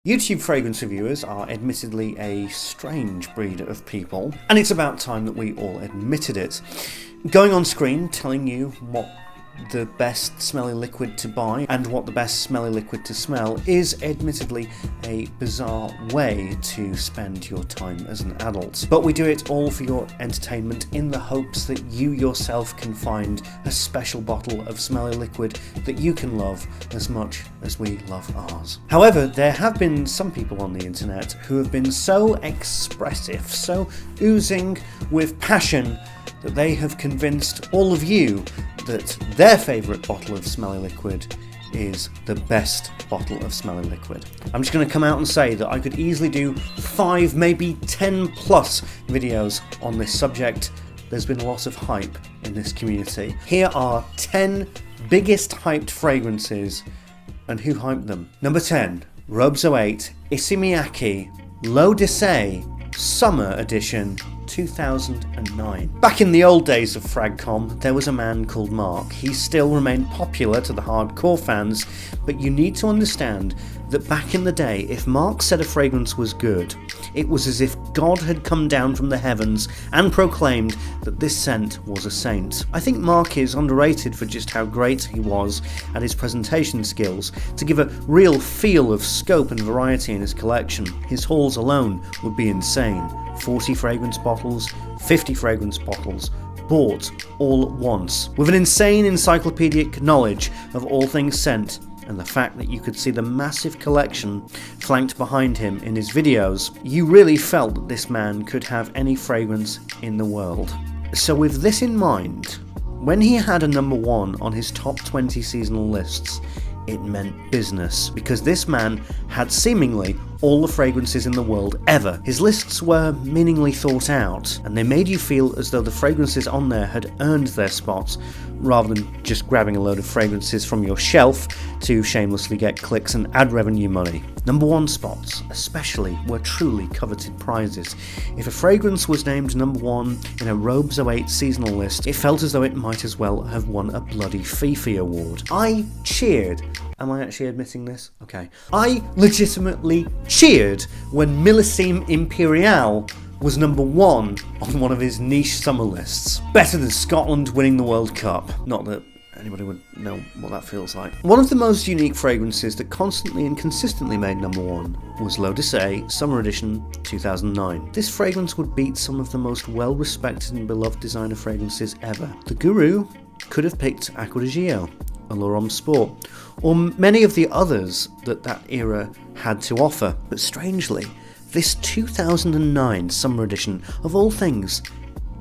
YouTube fragrance reviewers are admittedly a strange breed of people, and it's about time that we all admitted it. Going on screen telling you what the best smelly liquid to buy and what the best smelly liquid to smell is admittedly a bizarre way to spend your time as an adult. But we do it all for your entertainment in the hopes that you yourself can find a special bottle of smelly liquid that you can love as much as we love ours. However, there have been some people on the internet who have been so expressive, so oozing with passion, that they have convinced all of you that their favourite bottle of smelly liquid is the best bottle of smelly liquid. I'm just going to come out and say that I could easily do 5, maybe 10 plus videos on this subject. There's been a lot of hype in this community. Here are 10 biggest hyped fragrances and who hyped them. Number 10, Robes 08 Issey Miyake L'Eau d'Issey Summer Edition 2009. Back in the old days of FRAG-Com, there was a man called Mark. He still remained popular to the hardcore fans, but you need to understand that back in the day, if Mark said a fragrance was good, it was as if God had come down from the heavens and proclaimed that this scent was a saint. I think Mark is underrated for just how great he was at his presentation skills. To give a real feel of scope and variety in his collection, his hauls alone would be insane. 40 fragrance bottles, 50 fragrance bottles, bought all at once. With an insane encyclopedic knowledge of all things scent, and the fact that you could see the massive collection flanked behind him in his videos, you really felt that this man could have any fragrance in the world. So with this in mind, when he had a number 1 on his top 20 seasonal lists, it meant business, because this man had seemingly all the fragrances in the world ever. His lists were meaningly thought out, and they made you feel as though the fragrances on there had earned their spots, rather than just grabbing a load of fragrances from your shelf to shamelessly get clicks and ad revenue money. Number 1 spots, especially, were truly coveted prizes. If a fragrance was named number 1 in a Robes 08 seasonal list, it felt as though it might as well have won a bloody Fifi award. I cheered. Am I actually admitting this? Okay. I legitimately cheered when Millésime Impérial was number 1 on one of his niche summer lists. Better than Scotland winning the World Cup. Not that anybody would know what that feels like. One of the most unique fragrances that constantly and consistently made number 1 was L'Eau d'Issey Summer Edition 2009. This fragrance would beat some of the most well-respected and beloved designer fragrances ever. The guru could have picked Acqua di Gio, Allure Homme Sport, or many of the others that era had to offer. But strangely, this 2009 Summer Edition, of all things,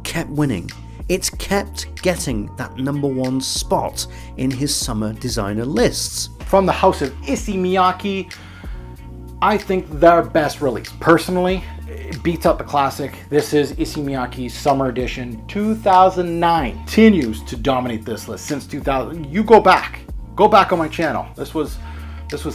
kept winning. It's kept getting that number 1 spot in his summer designer lists. From the house of Issey Miyake, I think their best release. Personally, it beats out the classic. This is Issey Miyake's Summer Edition 2009. Continues to dominate this list since 2000. You go back on my channel. This was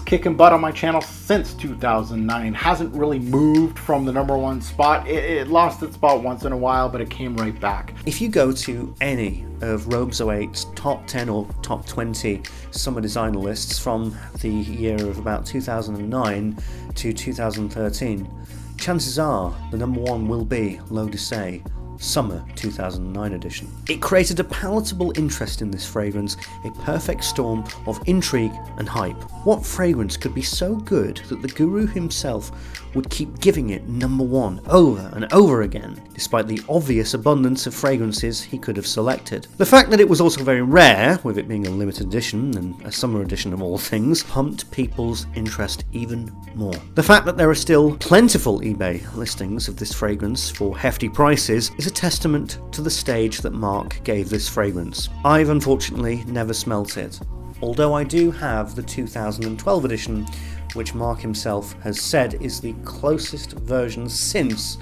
kicking butt on my channel since 2009. Hasn't really moved from the number 1 spot. It lost its spot once in a while, but it came right back. If you go to any of Robes 08's top 10 or top 20 summer designer lists from the year of about 2009 to 2013, chances are the number 1 will be L'Eau d'Issey Summer 2009 edition. It created a palatable interest in this fragrance, a perfect storm of intrigue and hype. What fragrance could be so good that the guru himself would keep giving it number 1 over and over again, despite the obvious abundance of fragrances he could have selected? The fact that it was also very rare, with it being a limited edition and a summer edition of all things, pumped people's interest even more. The fact that there are still plentiful eBay listings of this fragrance for hefty prices is a testament to the stage that Mark gave this fragrance. I've unfortunately never smelt it, although I do have the 2012 edition, which Mark himself has said is the closest version since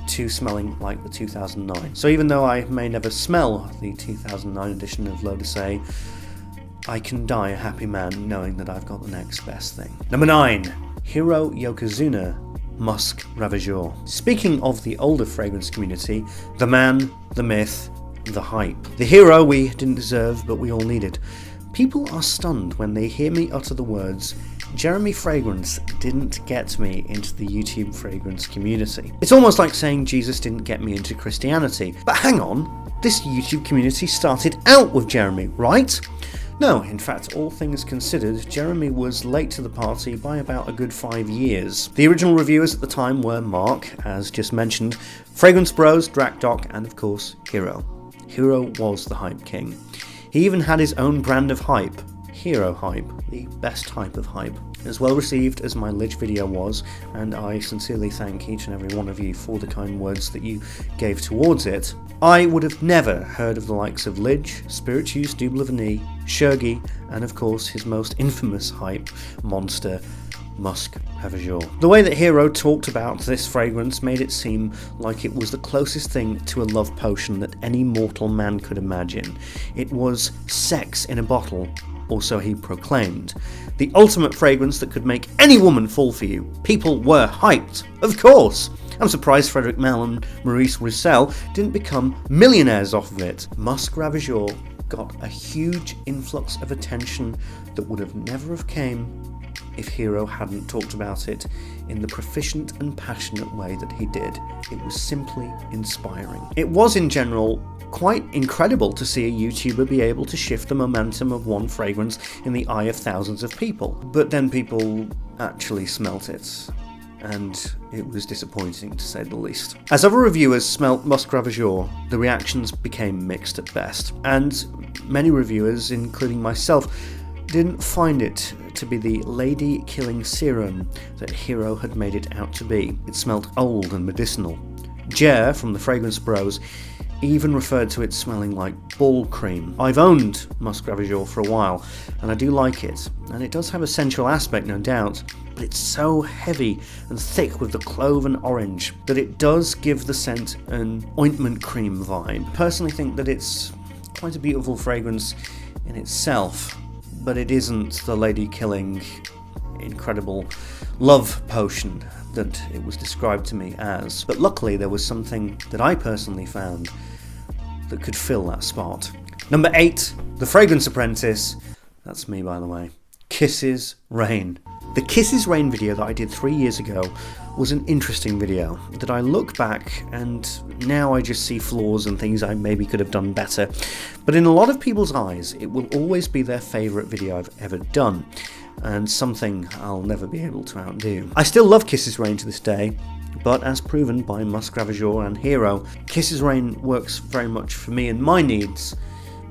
to smelling like the 2009. So even though I may never smell the 2009 edition of L'Eau d'Issey, I can die a happy man knowing that I've got the next best thing. Number 9, Hiro Yokozuna Musk Ravageur. Speaking of the older fragrance community, the man, the myth, the hype. The hero we didn't deserve but we all needed. People are stunned when they hear me utter the words Jeremy Fragrance didn't get me into the YouTube fragrance community. It's almost like saying Jesus didn't get me into Christianity. But hang on, this YouTube community started out with Jeremy, right? No, in fact, all things considered, Jeremy was late to the party by about a good 5 years. The original reviewers at the time were Mark, as just mentioned, Fragrance Bros, DrakDoc, and of course, Hiro. Hiro was the hype king. He even had his own brand of hype, Hiro Hype, the best type of hype. As well received as my Lidge video was, and I sincerely thank each and every one of you for the kind words that you gave towards it, I would have never heard of the likes of Lidge, Spiritueuse Double of Vanille, Shergi, and of course his most infamous hype monster, Musk Ravageur. The way that Hiro talked about this fragrance made it seem like it was the closest thing to a love potion that any mortal man could imagine. It was sex in a bottle, or so he proclaimed. The ultimate fragrance that could make any woman fall for you. People were hyped, of course. I'm surprised Frederic Malle and Maurice Roussel didn't become millionaires off of it. Musk Ravageur got a huge influx of attention that would have never have came if Hiro hadn't talked about it in the proficient and passionate way that he did. It was simply inspiring. It was in general quite incredible to see a YouTuber be able to shift the momentum of one fragrance in the eye of thousands of people. But then people actually smelt it, and it was disappointing to say the least. As other reviewers smelt Musk Ravageur, the reactions became mixed at best, and many reviewers, including myself, didn't find it to be the lady-killing serum that Hiro had made it out to be. It smelt old and medicinal. Jer from the Fragrance Bros even referred to it smelling like ball cream. I've owned Musk Ravageur for a while, and I do like it, and it does have a sensual aspect, no doubt, but it's so heavy and thick with the clove and orange that it does give the scent an ointment cream vibe. I personally think that it's quite a beautiful fragrance in itself, but it isn't the lady-killing, incredible love potion that it was described to me as. But luckily there was something that I personally found that could fill that spot. Number 8, the Fragrance Apprentice. That's me, by the way. Kisses Rain. The Kisses Rain video that I did 3 years ago was an interesting video that I look back and now I just see flaws and things I maybe could have done better. But in a lot of people's eyes, it will always be their favourite video I've ever done, and something I'll never be able to outdo. I still love Kisses Rain to this day, but as proven by Musk Ravageur and Hiro, Kisses Rain works very much for me and my needs,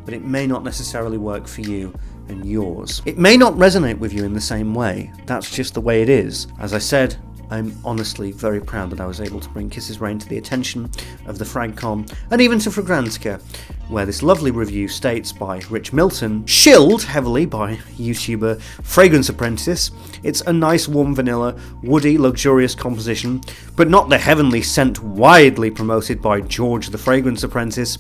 but it may not necessarily work for you and yours. It may not resonate with you in the same way. That's just the way it is. As I said, I'm honestly very proud that I was able to bring Kisses Rain to the attention of the FragCon and even to Fragrantica, where this lovely review states by Rich Milton, shilled heavily by YouTuber Fragrance Apprentice, it's a nice warm vanilla, woody, luxurious composition, but not the heavenly scent widely promoted by George the Fragrance Apprentice.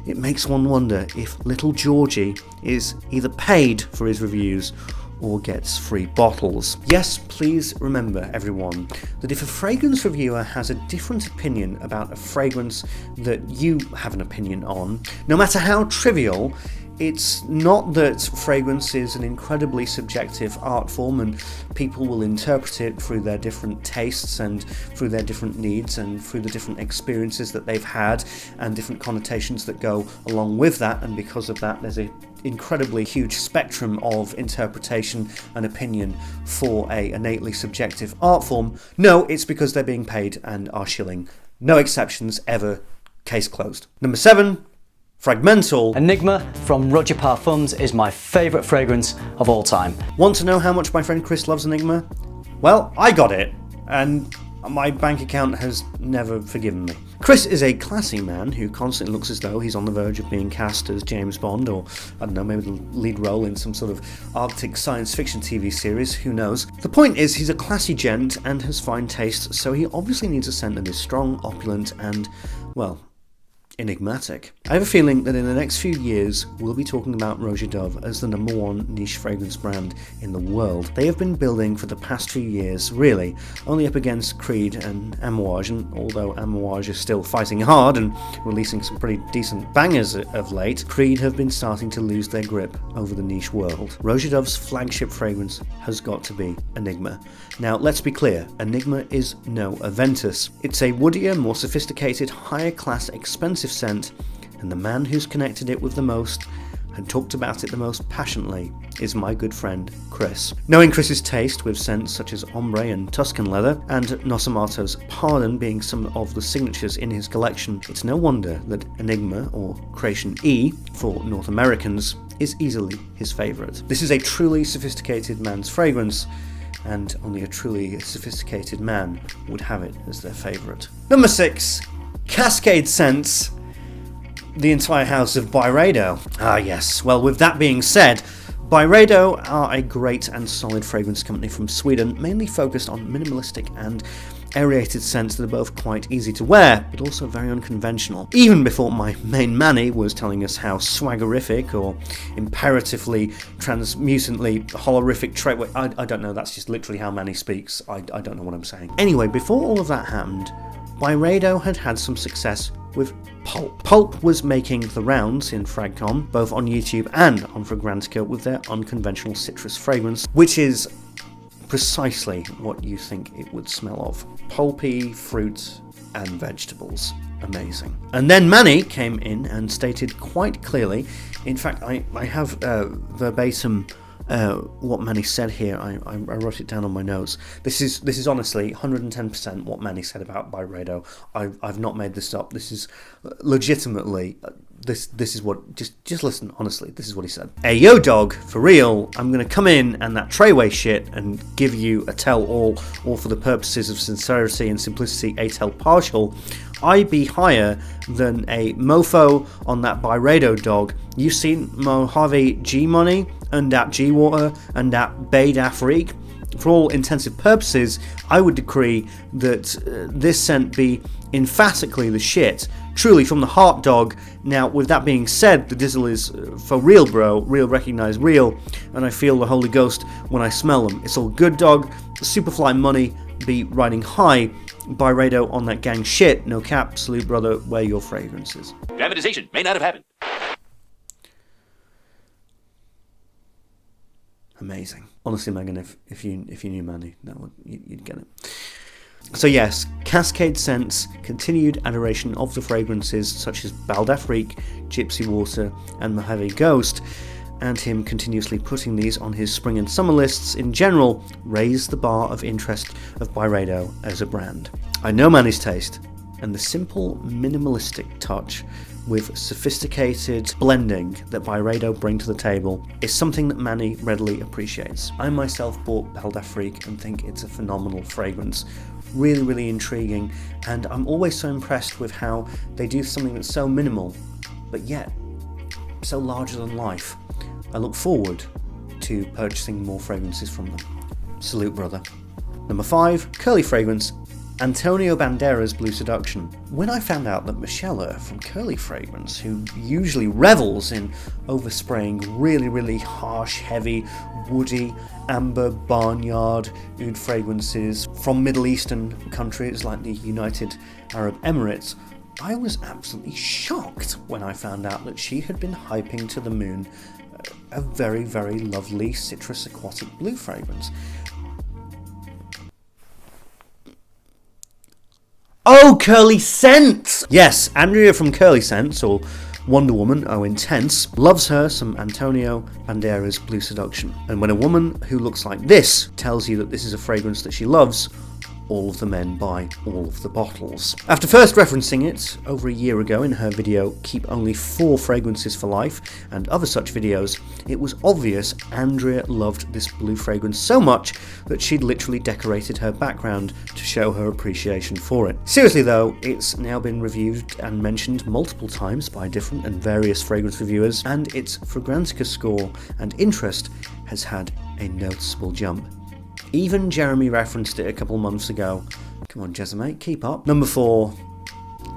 It makes one wonder if little Georgie is either paid for his reviews or gets free bottles. Yes, please remember, everyone, that if a fragrance reviewer has a different opinion about a fragrance that you have an opinion on, no matter how trivial, it's not that fragrance is an incredibly subjective art form and people will interpret it through their different tastes and through their different needs and through the different experiences that they've had and different connotations that go along with that, and because of that there's an incredibly huge spectrum of interpretation and opinion for a innately subjective art form. No, it's because they're being paid and are shilling. No exceptions ever. Case closed. Number 7, FRAG-MENTAL. Enigma from Roger Parfums is my favourite fragrance of all time. Want to know how much my friend Chris loves Enigma? Well, I got it, and my bank account has never forgiven me. Chris is a classy man who constantly looks as though he's on the verge of being cast as James Bond, or, I don't know, maybe the lead role in some sort of Arctic science fiction TV series, who knows. The point is, he's a classy gent and has fine taste, so he obviously needs a scent that is strong, opulent, and, well, enigmatic. I have a feeling that in the next few years we'll be talking about Roja Dove as the #1 niche fragrance brand in the world. They have been building for the past few years, really, only up against Creed and Amouage, and although Amouage is still fighting hard and releasing some pretty decent bangers of late, Creed have been starting to lose their grip over the niche world. Roja Dove's flagship fragrance has got to be Enigma. Now let's be clear, Enigma is no Aventus. It's a woodier, more sophisticated, higher class, expensive scent, and the man who's connected it with the most and talked about it the most passionately is my good friend Chris. Knowing Chris's taste with scents such as ombre and Tuscan leather, and Nosomato's Pardon being some of the signatures in his collection, it's no wonder that Enigma, or Creation E for North Americans, is easily his favourite. This is a truly sophisticated man's fragrance, and only a truly sophisticated man would have it as their favourite. Number 6. Cascade Scents, the entire house of Byredo. Ah yes, well with that being said, Byredo are a great and solid fragrance company from Sweden, mainly focused on minimalistic and aerated scents that are both quite easy to wear, but also very unconventional. Even before my main Manny was telling us how swaggerific or imperatively, transmutantly, holorific I don't know, that's just literally how Manny speaks. I don't know what I'm saying. Anyway, before all of that happened, Byredo had some success with Pulp. Pulp was making the rounds in FragCon, both on YouTube and on Fragrantica, with their unconventional citrus fragrance, which is precisely what you think it would smell of. Pulpy fruit and vegetables. Amazing. And then Manny came in and stated quite clearly, in fact I have verbatim what Manny said here. I wrote it down on my notes. This is honestly 110% what Manny said about Byredo. I've not made this up. This is legitimately this is what, just listen honestly, this is what he said. Hey yo dog, for real, I'm gonna come in and that treyway shit and give you a tell all for the purposes of sincerity and simplicity, a tell partial. I be higher than a mofo on that Byredo dog. You seen Mojave G money and that G water and that Bay Afrique? For all intensive purposes, I would decree that this scent be emphatically the shit, truly from the heart dog. Now, with that being said, the Dizzle is for real, bro, real recognize real, and I feel the Holy Ghost when I smell them. It's all good, dog. Superfly money be riding high. Byredo on that gang shit, no cap, salute brother, wear your fragrances. Dramatization may not have happened. Amazing. Honestly, Megan, if you knew Manny, you'd get it. So yes, Cascade Scents, continued adoration of the fragrances such as Baldafrique, Gypsy Water, and Mojave Ghost, and him continuously putting these on his spring and summer lists in general, raise the bar of interest of Byredo as a brand. I know Manny's taste, and the simple minimalistic touch with sophisticated blending that Byredo bring to the table is something that Manny readily appreciates. I myself bought Baldafrique and think it's a phenomenal fragrance, really, really intriguing, and I'm always so impressed with how they do something that's so minimal, but yet so larger than life. I look forward to purchasing more fragrances from them. Salute, brother. Number 5, curly fragrance, Antonio Banderas Blue Seduction. When I found out that Michelle from Curly Fragrance, who usually revels in overspraying really, really harsh, heavy, woody, amber, barnyard oud fragrances from Middle Eastern countries like the United Arab Emirates, I was absolutely shocked when I found out that she had been hyping to the moon a very, very lovely citrus aquatic blue fragrance. Oh, Curly Scents! Yes, Andrea from Curly Scents, or Wonder Woman, oh intense, loves her some Antonio Banderas Blue Seduction. And when a woman who looks like this tells you that this is a fragrance that she loves, all of the men buy all of the bottles. After first referencing it over a year ago in her video Keep Only 4 Fragrances for Life and other such videos, it was obvious Andrea loved this blue fragrance so much that she'd literally decorated her background to show her appreciation for it. Seriously though, it's now been reviewed and mentioned multiple times by different and various fragrance reviewers, and its Fragrantica score and interest has had a noticeable jump. Even Jeremy referenced it a couple months ago. Come on, Jezza, mate, keep up. Number 4,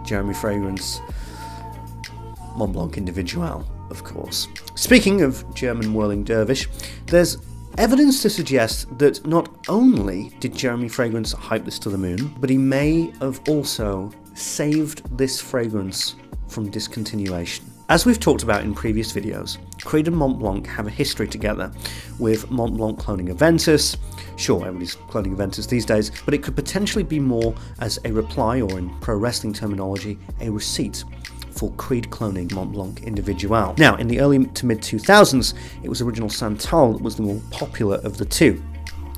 Jeremy fragrance. Montblanc Individual, of course. Speaking of German whirling dervish, there's evidence to suggest that not only did Jeremy Fragrance hype this to the moon, but he may have also saved this fragrance from discontinuation. As we've talked about in previous videos, Creed and Montblanc have a history together, with Montblanc cloning Aventus. Sure, everybody's cloning Aventus these days, but it could potentially be more as a reply, or in pro wrestling terminology, a receipt for Creed cloning Montblanc Individual. Now, in the early to mid 2000s, it was original Santal that was the more popular of the two,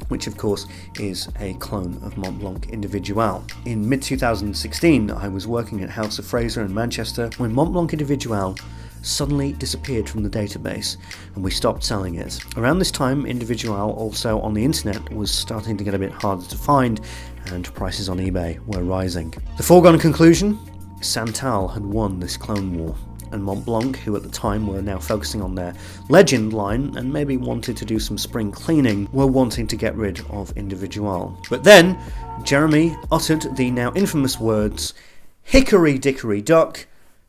which of course is a clone of Montblanc Individual. In mid-2016, I was working at House of Fraser in Manchester when Montblanc Individual suddenly disappeared from the database and we stopped selling it. Around this time, Individual also on the internet was starting to get a bit harder to find and prices on eBay were rising. The foregone conclusion? Santal had won this clone war, and Montblanc, who at the time were now focusing on their Legend line and maybe wanted to do some spring cleaning, were wanting to get rid of Individual. But then, Jeremy uttered the now infamous words, "Hickory dickory dock,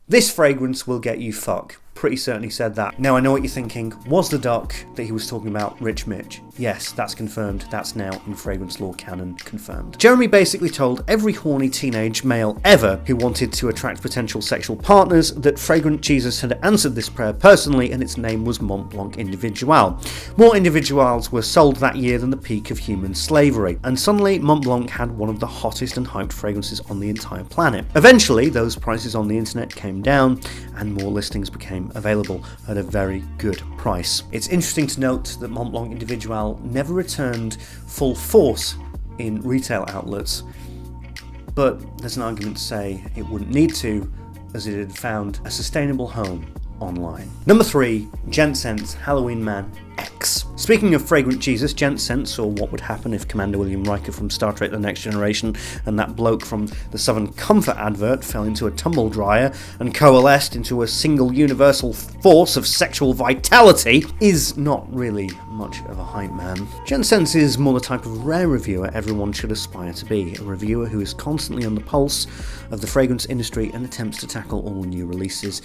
this fragrance will get you fuck." Pretty certainly said that. Now I know what you're thinking, was the duck that he was talking about Rich Mitch? Yes, that's confirmed, that's now in fragrance law canon confirmed. Jeremy basically told every horny teenage male ever who wanted to attract potential sexual partners that Fragrant Jesus had answered this prayer personally and its name was Montblanc Individual. More individuals were sold that year than the peak of human slavery, and suddenly Montblanc had one of the hottest and hyped fragrances on the entire planet. Eventually, those prices on the internet came down and more listings became available at a very good price. It's interesting to note that Montblanc Individual never returned full force in retail outlets, but there's an argument to say it wouldn't need to, as it had found a sustainable home online. Number 3, Gents Scents Halloween Man X. Speaking of Fragrant Jesus, Gents Scents, or what would happen if Commander William Riker from Star Trek The Next Generation and that bloke from the Southern Comfort advert fell into a tumble dryer and coalesced into a single universal force of sexual vitality, is not really much of a hype man. Gents Scents is more the type of rare reviewer everyone should aspire to be, a reviewer who is constantly on the pulse of the fragrance industry and attempts to tackle all new releases,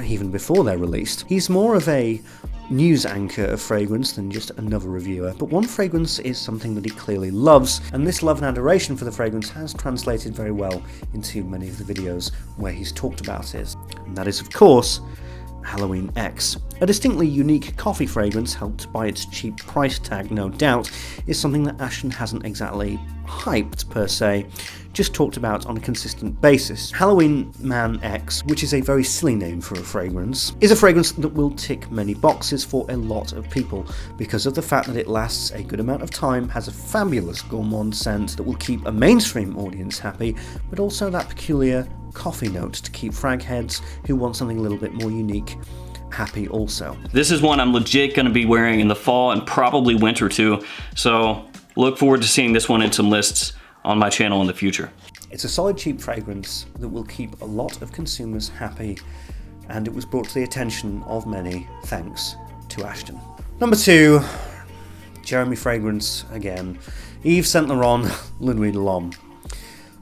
even before they're released. He's more of a news anchor of fragrance than just another reviewer, but one fragrance is something that he clearly loves, and this love and adoration for the fragrance has translated very well into many of the videos where he's talked about it. And that is, of course, Halloween X. A distinctly unique coffee fragrance, helped by its cheap price tag no doubt, is something that Ashton hasn't exactly hyped per se, just talked about on a consistent basis. Halloween Man X, which is a very silly name for a fragrance, is a fragrance that will tick many boxes for a lot of people because of the fact that it lasts a good amount of time, has a fabulous gourmand scent that will keep a mainstream audience happy, but also that peculiar coffee note to keep frag heads who want something a little bit more unique happy also. This is one I'm legit going to be wearing in the fall and probably winter too, so look forward to seeing this one in some lists on my channel in the future. It's a solid cheap fragrance that will keep a lot of consumers happy, and it was brought to the attention of many thanks to Ashton. Number 2, Jeremy fragrance again. Yves Saint Laurent Le Nuit de l'Homme.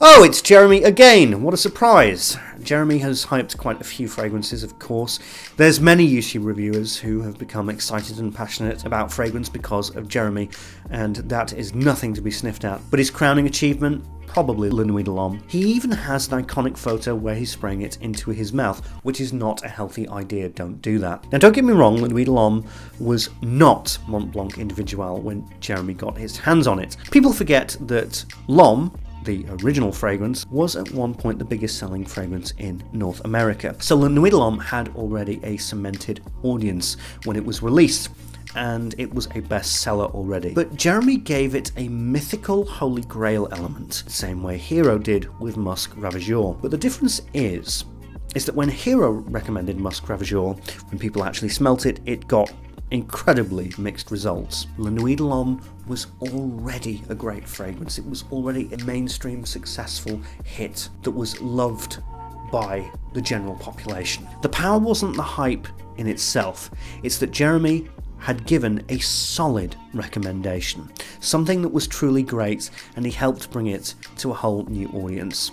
Oh, it's Jeremy again! What a surprise! Jeremy has hyped quite a few fragrances, of course. There's many YouTube reviewers who have become excited and passionate about fragrance because of Jeremy, and that is nothing to be sniffed at. But his crowning achievement? Probably Le Nuit de l'Homme. He even has an iconic photo where he's spraying it into his mouth, which is not a healthy idea, don't do that. Now don't get me wrong, Le Nuit de l'Homme was not Montblanc Individual when Jeremy got his hands on it. People forget that L'Homme, the original fragrance, was at one point the biggest selling fragrance in North America. So Le Nuit de l'Homme had already a cemented audience when it was released, and it was a bestseller already. But Jeremy gave it a mythical holy grail element, the same way Hiro did with Musk Ravageur. But the difference is that when Hiro recommended Musk Ravageur, when people actually smelt it, it got incredibly mixed results. Le Nuit de l'Homme was already a great fragrance. It was already a mainstream successful hit that was loved by the general population. The power wasn't the hype in itself, it's that Jeremy had given a solid recommendation, something that was truly great, and he helped bring it to a whole new audience.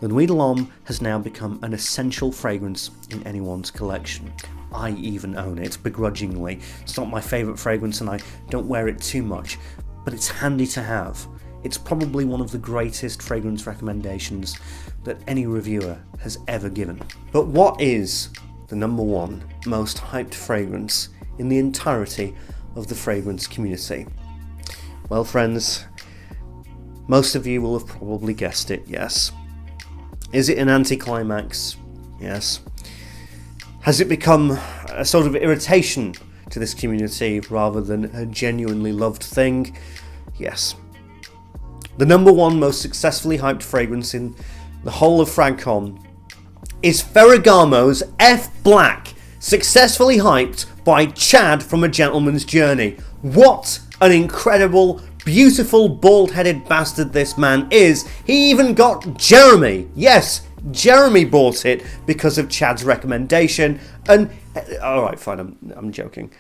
the Nuit de l'Homme has now become an essential fragrance in anyone's collection. I even own it, begrudgingly. It's not my favourite fragrance and I don't wear it too much, but it's handy to have. It's probably one of the greatest fragrance recommendations that any reviewer has ever given. But what is the number one most hyped fragrance in the entirety of the fragrance community? Well, friends, most of you will have probably guessed it, yes. Is it an anticlimax? Yes. Has it become a sort of irritation to this community rather than a genuinely loved thing? Yes. The number one most successfully hyped fragrance in the whole of FRAG-MENTAL is Ferragamo's F Black, successfully hyped by Chad from A Gentleman's Journey. What an incredible, beautiful, bald-headed bastard this man is. He even got Jeremy. Yes, Jeremy bought it because of Chad's recommendation. And alright, fine, I'm joking.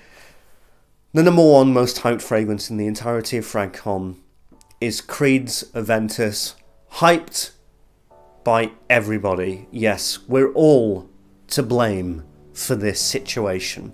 The number one most hyped fragrance in the entirety of FRAG-MENTAL is Creed's Aventus, hyped by everybody. Yes, we're all to blame for this situation.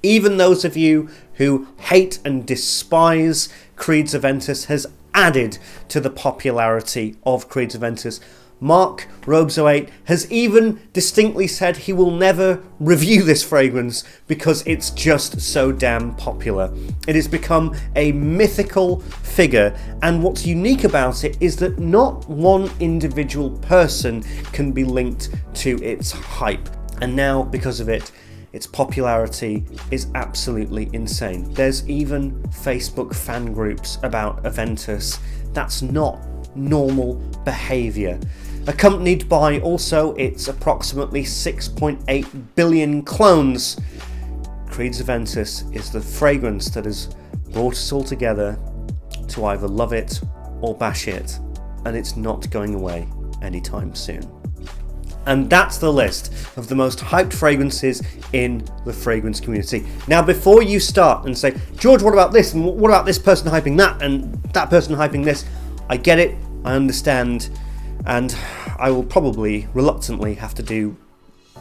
Even those of you who hate and despise Creed's Aventus has added to the popularity of Creed's Aventus. Mark Robes08 has even distinctly said he will never review this fragrance because it's just so damn popular. It has become a mythical figure, and what's unique about it is that not one individual person can be linked to its hype. And now, because of it, its popularity is absolutely insane. There's even Facebook fan groups about Aventus. That's not normal behaviour. Accompanied by also its approximately 6.8 billion clones, Creed's Aventus is the fragrance that has brought us all together to either love it or bash it, and it's not going away anytime soon. And that's the list of the most hyped fragrances in the fragrance community. Now, before you start and say, George, what about this? And what about this person hyping that? And that person hyping this? I get it, I understand, and I will probably reluctantly have to do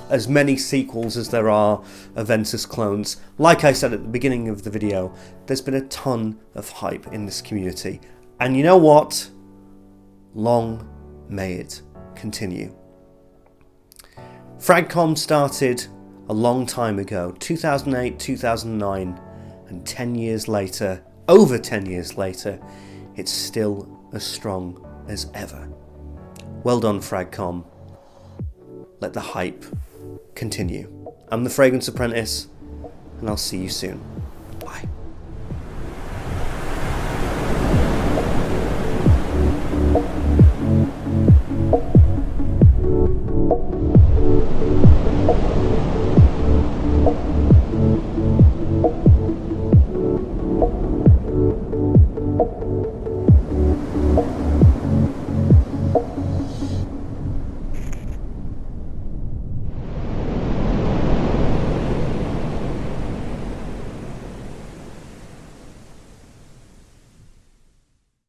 as many sequels as there are Aventus clones. Like I said at the beginning of the video, there's been a ton of hype in this community. And you know what? Long may it continue. FRAG-MENTAL started a long time ago, 2008, 2009, and 10 years later, over 10 years later, it's still as strong as ever. Well done, FRAG-MENTAL. Let the hype continue. I'm the Fragrance Apprentice, and I'll see you soon.